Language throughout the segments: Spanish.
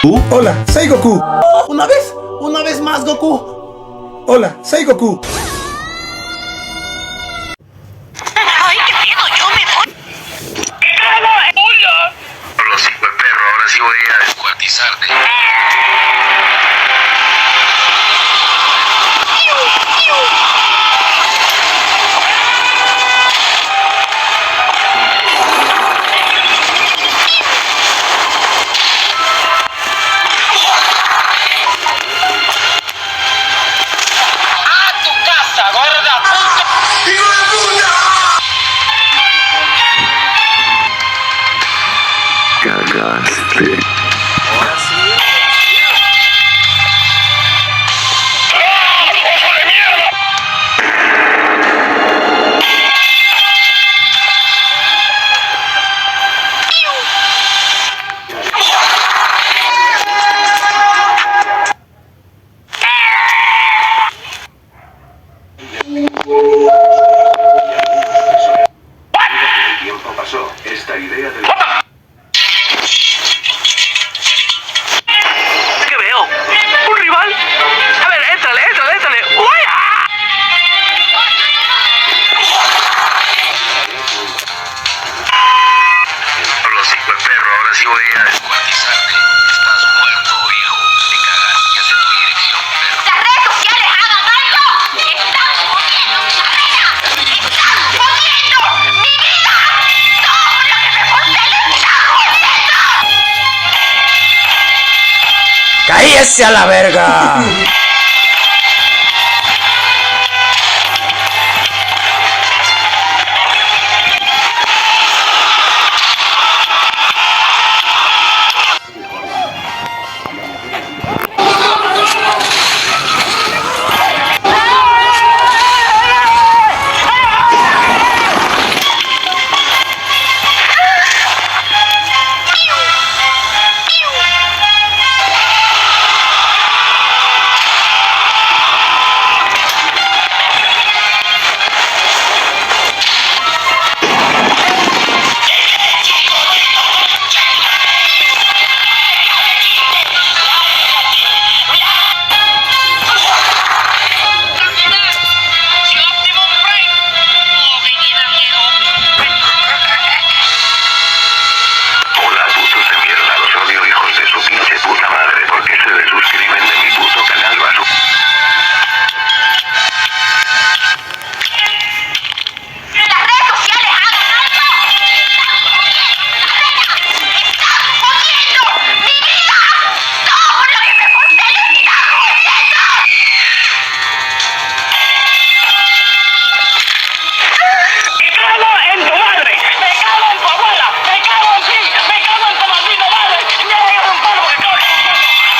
Hola, soy Goku. Una vez más, Goku. Hola, soy Goku. ¡Ay, qué miedo! ¡Yo me voy! ¡Hola! Hola, hijo de perro, ahora sí voy a descuartizarte. ¡A tu casa, gorda puta! Cagaste. El tiempo pasó. Esta idea del... ¿Qué veo? ¿Un rival? A ver, éntrale. ¡Uy! ¡Ah! Hola, hijo de perro, ahora sí voy a descuartizarte. Estás muerto, hijo. Te cagaste hacia tu dirección, perro. ¡Las redes sociales hagan algo! ¡Están jodiendo mi carrera! ¡Están jodiendo mi vida! ¡Todo lo que me puse le está jodiendo! ¡Cállese a la verga! ¡Si Optimum Prime! ¡Oh, venida, viejo! Hola, putos de mierda, los odio, hijos de su pinche puta madre. ¿Por qué se desuscriben de mi puto canal basura? ¡Las redes sociales hagan algo! ¡Están jodiendo mi carrera! ¡Están jodiendo mi vida! ¡Todo lo que me puse le está jodiendo! ¡Me cago en tu madre! ¡Me cago en tu abuela! ¡Me cago en ti! ¡Me cago en tu maldita madre! ¡Me cago en polvo de coche!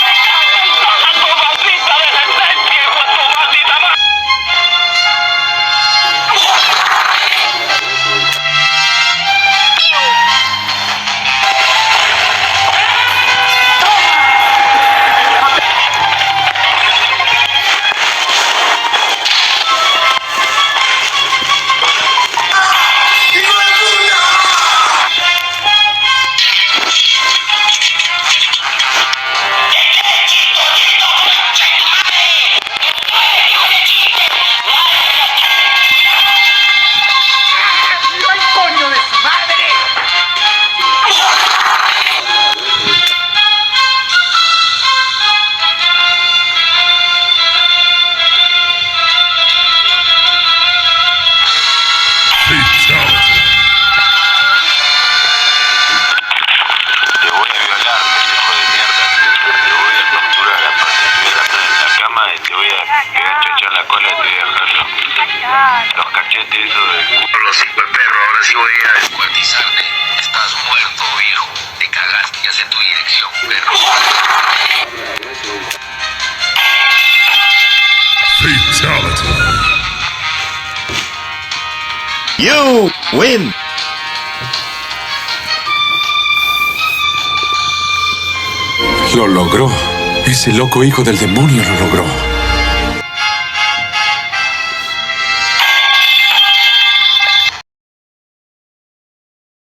¡Me cago en toda tu maldita descendencia, hijo de tu maldita madre! ¡Ay, coño de su madre! Te voy a violar, hijo de mierda. Te voy a torturar, aparte te voy a atar en la cama y te voy a enchochar la cola y te voy a dejar los cachetes esos de... Hola, hijo de perro, ahora sí voy a descuartizarte. Estás muerto, viejo. Te cagaste hacia tu dirección, perro. You win. Lo logró. Ese loco hijo del demonio lo logró.